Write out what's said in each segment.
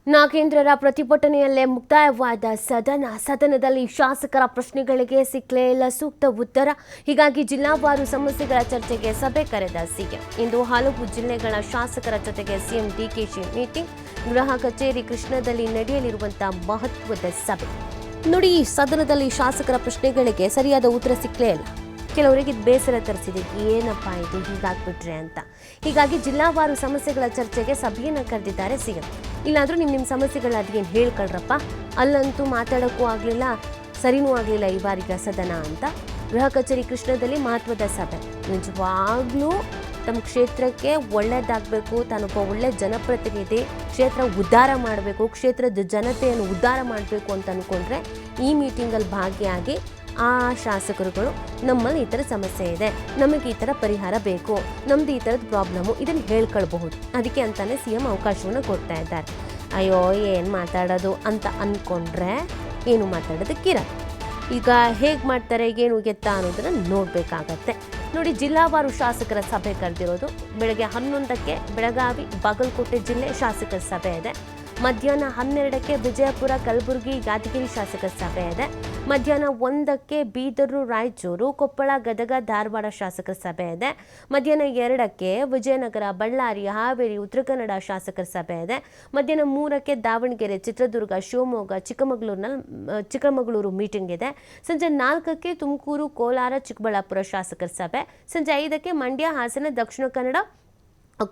ನಾಗೇಂದ್ರರ ಪ್ರತಿಭಟನೆಯಲ್ಲೇ ಮುಕ್ತಾಯವಾದ ಸದನದಲ್ಲಿ ಶಾಸಕರ ಪ್ರಶ್ನೆಗಳಿಗೆ ಸಿಕ್ಕಲೇ ಇಲ್ಲ ಸೂಕ್ತ ಉತ್ತರ. ಹೀಗಾಗಿ ಜಿಲ್ಲಾವಾರು ಸಮಸ್ಯೆಗಳ ಚರ್ಚೆಗೆ ಸಭೆ ಕರೆದ ಸಿಎಂ. ಇಂದು ಹಲವು ಜಿಲ್ಲೆಗಳ ಶಾಸಕರ ಜೊತೆಗೆ ಸಿಎಂ ಡಿಕೆಶಿ ಮೀಟಿಂಗ್. ಗೃಹ ಕಚೇರಿ ಕೃಷ್ಣದಲ್ಲಿ ನಡೆಯಲಿರುವಂತಹ ಮಹತ್ವದ ಸಭೆ. ನೋಡಿ, ಸದನದಲ್ಲಿ ಶಾಸಕರ ಪ್ರಶ್ನೆಗಳಿಗೆ ಸರಿಯಾದ ಉತ್ತರ ಸಿಕ್ಕಲೇ ಇಲ್ಲ. ಕೆಲವರಿಗೆ ಬೇಸರ ತರಿಸಿದೆ, ಏನಪ್ಪ ಇದು ಹೀಗಾಗ್ಬಿಟ್ರೆ ಅಂತ. ಹೀಗಾಗಿ ಜಿಲ್ಲಾವಾರು ಸಮಸ್ಯೆಗಳ ಚರ್ಚೆಗೆ ಸಭೆಯನ್ನು ಕರೆದಿದ್ದಾರೆ ಸಿಎಂ. ಇಲ್ಲಾಂದ್ರೂ ನಿಮ್ಮ ಸಮಸ್ಯೆಗಳ ಅದೇನು ಹೇಳ್ಕೊಳ್ರಪ್ಪ, ಅಲ್ಲಂತೂ ಮಾತಾಡೋಕ್ಕೂ ಆಗಲಿಲ್ಲ, ಸರಿನೂ ಆಗಲಿಲ್ಲ ಈ ಬಾರಿಗ ಸದನ ಅಂತ. ಗೃಹ ಕಚೇರಿ ಕೃಷ್ಣದಲ್ಲಿ ಮಹತ್ವದ ಸಭೆ. ನಿಜವಾಗ್ಲೂ ತಮ್ಮ ಕ್ಷೇತ್ರಕ್ಕೆ ಒಳ್ಳೇದಾಗಬೇಕು, ತಾನೊಬ್ಬ ಒಳ್ಳೆ ಜನಪ್ರತಿನಿಧಿ, ಕ್ಷೇತ್ರ ಉದ್ಧಾರ ಮಾಡಬೇಕು, ಕ್ಷೇತ್ರದ ಜನತೆಯನ್ನು ಉದ್ಧಾರ ಮಾಡಬೇಕು ಅಂತ ಅಂದ್ಕೊಂಡ್ರೆ ಈ ಮೀಟಿಂಗಲ್ಲಿ ಭಾಗಿಯಾಗಿ ಆ ಶಾಸಕರುಗಳು ನಮ್ಮಲ್ಲಿ ಈ ಥರ ಸಮಸ್ಯೆ ಇದೆ, ನಮಗೆ ಈ ಥರ ಪರಿಹಾರ ಬೇಕು, ನಮ್ದು ಈ ಥರದ ಪ್ರಾಬ್ಲಮ್ಮು, ಇದನ್ನು ಹೇಳ್ಕೊಳ್ಬಹುದು. ಅದಕ್ಕೆ ಅಂತಾನೆ ಸಿಎಂ ಅವಕಾಶವನ್ನು ಕೊಡ್ತಾ ಇದ್ದಾರೆ. ಅಯ್ಯೋ ಏನು ಮಾತಾಡೋದು ಅಂತ ಅಂದ್ಕೊಂಡ್ರೆ ಏನು ಮಾತಾಡೋದಕ್ಕಿರ. ಈಗ ಹೇಗೆ ಮಾಡ್ತಾರೆ, ಏನು ಎತ್ತಾ ಅನ್ನೋದನ್ನು ನೋಡಬೇಕಾಗತ್ತೆ. ನೋಡಿ, ಜಿಲ್ಲಾವಾರು ಶಾಸಕರ ಸಭೆ ಕರೆದಿರೋದು ಬೆಳಗ್ಗೆ 11ಕ್ಕೆ ಬೆಳಗಾವಿ ಬಾಗಲಕೋಟೆ ಜಿಲ್ಲೆ ಶಾಸಕರ ಸಭೆ ಇದೆ. ಮಧ್ಯಾಹ್ನ 12ಕ್ಕೆ ವಿಜಯಪುರ ಕಲಬುರಗಿ ಯಾದಗಿರಿ ಶಾಸಕರ ಸಭೆ ಇದೆ. ಮಧ್ಯಾಹ್ನ 1ಕ್ಕೆ ಬೀದರು ರಾಯಚೂರು ಕೊಪ್ಪಳ ಗದಗ ಧಾರವಾಡ ಶಾಸಕರ ಸಭೆ ಇದೆ. ಮಧ್ಯಾಹ್ನ 2ಕ್ಕೆ ವಿಜಯನಗರ ಬಳ್ಳಾರಿ ಹಾವೇರಿ ಉತ್ತರ ಕನ್ನಡ ಶಾಸಕರ ಸಭೆ ಇದೆ. ಮಧ್ಯಾಹ್ನ 3ಕ್ಕೆ ದಾವಣಗೆರೆ ಚಿತ್ರದುರ್ಗ ಶಿವಮೊಗ್ಗ ಚಿಕ್ಕಮಗಳೂರು ಮೀಟಿಂಗ್ ಇದೆ. ಸಂಜೆ 4ಕ್ಕೆ ತುಮಕೂರು ಕೋಲಾರ ಚಿಕ್ಕಬಳ್ಳಾಪುರ ಶಾಸಕರ ಸಭೆ. ಸಂಜೆ 5ಕ್ಕೆ ಮಂಡ್ಯ ಹಾಸನ ದಕ್ಷಿಣ ಕನ್ನಡ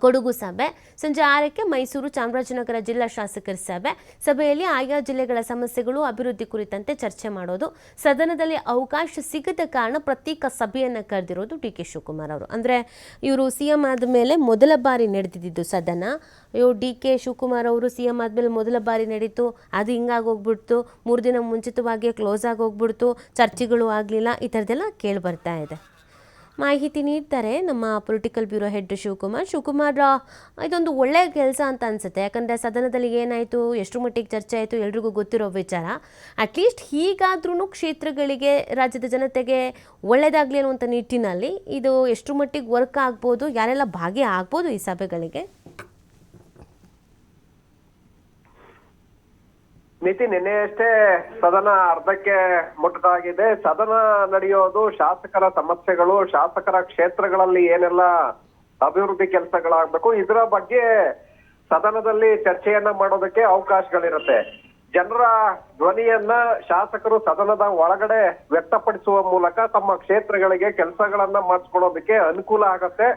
ಕೊಡಗು ಸಭೆ. ಸಂಜೆ 6ಕ್ಕೆ ಮೈಸೂರು ಚಾಮರಾಜನಗರ ಜಿಲ್ಲಾ ಶಾಸಕರ ಸಭೆ. ಸಭೆಯಲ್ಲಿ ಆಯಾ ಜಿಲ್ಲೆಗಳ ಸಮಸ್ಯೆಗಳು ಅಭಿವೃದ್ಧಿ ಕುರಿತಂತೆ ಚರ್ಚೆ ಮಾಡೋದು. ಸದನದಲ್ಲಿ ಅವಕಾಶ ಸಿಗದ ಕಾರಣ ಪ್ರತ್ಯೇಕ ಸಭೆಯನ್ನು ಕರೆದಿರೋದು ಡಿ.ಕೆ. ಶಿವಕುಮಾರ್ ಅವರು. ಅಂದರೆ ಇವರು ಸಿಎಂ ಆದಮೇಲೆ ಮೊದಲ ಬಾರಿ ನಡೆದಿದ್ದು ಸದನ. ಡಿ.ಕೆ. ಶಿವಕುಮಾರ್ ಅವರು ಸಿಎಂ ಆದಮೇಲೆ ಮೊದಲ ಬಾರಿ ನಡೀತು, ಅದು ಹಿಂಗಾಗೋಗ್ಬಿಡ್ತು, 3 ದಿನ ಮುಂಚಿತವಾಗಿ ಕ್ಲೋಸ್ ಆಗೋಗ್ಬಿಡ್ತು, ಚರ್ಚೆಗಳು ಆಗಲಿಲ್ಲ, ಈ ಥರದ್ದೆಲ್ಲ ಕೇಳಿ ಬರ್ತಾ ಇದೆ. ಮಾಹಿತಿ ನೀಡ್ತಾರೆ ನಮ್ಮ ಪೊಲಿಟಿಕಲ್ ಬ್ಯೂರೋ ಹೆಡ್ ಶಿವಕುಮಾರ್. ಇದೊಂದು ಒಳ್ಳೆಯ ಕೆಲಸ ಅಂತ ಅನಿಸುತ್ತೆ. ಯಾಕಂದರೆ ಸದನದಲ್ಲಿ ಏನಾಯಿತು, ಎಷ್ಟು ಮಟ್ಟಿಗೆ ಚರ್ಚೆ ಆಯಿತು ಎಲ್ರಿಗೂ ಗೊತ್ತಿರೋ ವಿಚಾರ. ಅಟ್ಲೀಸ್ಟ್ ಹೀಗಾದ್ರೂ ಕ್ಷೇತ್ರಗಳಿಗೆ, ರಾಜ್ಯದ ಜನತೆಗೆ ಒಳ್ಳೆಯದಾಗಲಿ ಅನ್ನುವಂಥ ನಿಟ್ಟಿನಲ್ಲಿ ಇದು ಎಷ್ಟು ಮಟ್ಟಿಗೆ ವರ್ಕ್ ಆಗ್ಬೋದು, ಯಾರೆಲ್ಲ ಭಾಗಿ ಆಗ್ಬೋದು ಈ ಸಭೆಗಳಿಗೆ? ನೀತಿ ನಿನ್ನೆಯಷ್ಟೇ ಸದನ ಅರ್ಧಕ್ಕೆ ಮುಟ್ಟದಾಗಿದೆ. ಸದನ ನಡೆಯೋದು ಶಾಸಕರ ಸಮಸ್ಯೆಗಳು, ಶಾಸಕರ ಕ್ಷೇತ್ರಗಳಲ್ಲಿ ಏನೆಲ್ಲ ಅಭಿವೃದ್ಧಿ ಕೆಲಸಗಳಾಗಬೇಕು, ಇದರ ಬಗ್ಗೆ ಸದನದಲ್ಲಿ ಚರ್ಚೆಯನ್ನ ಮಾಡೋದಕ್ಕೆ ಅವಕಾಶಗಳಿರುತ್ತೆ. ಜನರ ಧ್ವನಿಯನ್ನ ಶಾಸಕರು ಸದನದ ಒಳಗಡೆ ವ್ಯಕ್ತಪಡಿಸುವ ಮೂಲಕ ತಮ್ಮ ಕ್ಷೇತ್ರಗಳಿಗೆ ಕೆಲಸಗಳನ್ನ ಮಾಡಿಸ್ಕೊಳ್ಳೋದಕ್ಕೆ ಅನುಕೂಲ ಆಗತ್ತೆ.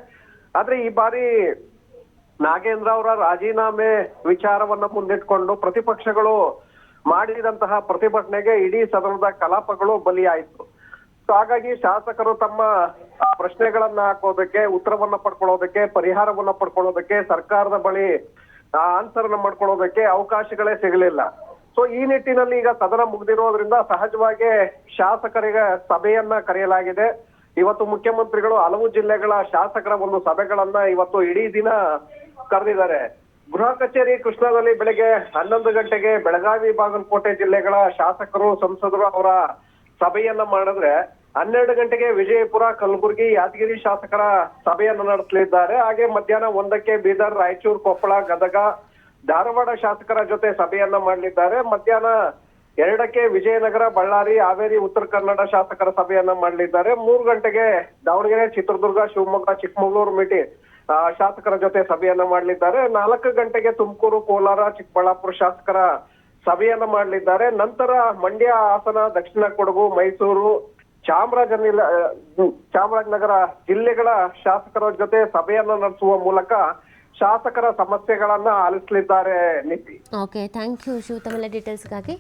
ಆದ್ರೆ ಈ ಬಾರಿ ನಾಗೇಂದ್ರ ಅವರ ರಾಜೀನಾಮೆ ವಿಚಾರವನ್ನ ಮುಂದಿಟ್ಕೊಂಡು ಪ್ರತಿಪಕ್ಷಗಳು ಮಾಡಿದಂತಹ ಪ್ರತಿಭಟನೆಗೆ ಇಡೀ ಸದನದ ಕಲಾಪಗಳು ಬಲಿಯಾಯಿತು. ಹಾಗಾಗಿ ಶಾಸಕರು ತಮ್ಮ ಪ್ರಶ್ನೆಗಳನ್ನ ಹಾಕೋದಕ್ಕೆ, ಉತ್ತರವನ್ನ ಪಡ್ಕೊಳ್ಳೋದಕ್ಕೆ, ಪರಿಹಾರವನ್ನ ಪಡ್ಕೊಳ್ಳೋದಕ್ಕೆ, ಸರ್ಕಾರದ ಬಳಿ ಆನ್ಸರ್ ಅನ್ನ ಮಾಡ್ಕೊಳ್ಳೋದಕ್ಕೆ ಅವಕಾಶಗಳೇ ಸಿಗಲಿಲ್ಲ. ಸೊ ಈ ನಿಟ್ಟಿನಲ್ಲಿ ಈಗ ಸದನ ಮುಗ್ದಿರೋದ್ರಿಂದ ಸಹಜವಾಗಿ ಶಾಸಕರಿಗೆ ಸಭೆಯನ್ನ ಕರೆಯಲಾಗಿದೆ. ಇವತ್ತು ಮುಖ್ಯಮಂತ್ರಿಗಳು ಹಲವು ಜಿಲ್ಲೆಗಳ ಶಾಸಕರ ಒಂದು ಸಭೆಗಳನ್ನ ಇವತ್ತು ಇಡೀ ದಿನ ಕರೆದಿದ್ದಾರೆ. ಗೃಹ ಕಚೇರಿ ಕೃಷ್ಣದಲ್ಲಿ ಬೆಳಗ್ಗೆ 11 ಗಂಟೆಗೆ ಬೆಳಗಾವಿ ಬಾಗಲಕೋಟೆ ಜಿಲ್ಲೆಗಳ ಶಾಸಕರು ಸಂಸದರು ಅವರ ಸಭೆಯನ್ನ ಮಾಡಿದ್ರೆ 12 ಗಂಟೆಗೆ ವಿಜಯಪುರ ಕಲಬುರಗಿ ಯಾದಗಿರಿ ಶಾಸಕರ ಸಭೆಯನ್ನು ನಡೆಸಲಿದ್ದಾರೆ. ಹಾಗೆ ಮಧ್ಯಾಹ್ನ 1ಕ್ಕೆ ಬೀದರ್ ರಾಯಚೂರು ಕೊಪ್ಪಳ ಗದಗ ಧಾರವಾಡ ಶಾಸಕರ ಜೊತೆ ಸಭೆಯನ್ನ ಮಾಡಲಿದ್ದಾರೆ. ಮಧ್ಯಾಹ್ನ 2ಕ್ಕೆ ವಿಜಯನಗರ ಬಳ್ಳಾರಿ ಹಾವೇರಿ ಉತ್ತರ ಕನ್ನಡ ಶಾಸಕರ ಸಭೆಯನ್ನ ಮಾಡಲಿದ್ದಾರೆ. 3 ಗಂಟೆಗೆ ದಾವಣಗೆರೆ ಚಿತ್ರದುರ್ಗ ಶಿವಮೊಗ್ಗ ಚಿಕ್ಕಮಗಳೂರು ಶಾಸಕರ ಜೊತೆ ಸಭೆಯನ್ನ ಮಾಡಲಿದ್ದಾರೆ. 4 ಗಂಟೆಗೆ ತುಮಕೂರು ಕೋಲಾರ ಚಿಕ್ಕಬಳ್ಳಾಪುರ ಶಾಸಕರ ಸಭೆಯನ್ನ ಮಾಡಲಿದ್ದಾರೆ. ನಂತರ ಮಂಡ್ಯ ಹಾಸನ ದಕ್ಷಿಣ ಕೊಡಗು ಮೈಸೂರು ಚಾಮರಾಜನಗರ ಜಿಲ್ಲೆಗಳ ಶಾಸಕರ ಜೊತೆ ಸಭೆಯನ್ನ ನಡೆಸುವ ಮೂಲಕ ಶಾಸಕರ ಸಮಸ್ಯೆಗಳನ್ನ ಆಲಿಸಲಿದ್ದಾರೆ. ನೀತಿ. ಓಕೆ, ಥ್ಯಾಂಕ್ ಯು ಶಿವ, ತಮ್ಮೆಲ್ಲ ಡೀಟೇಲ್ಸ್ಗಾಗಿ.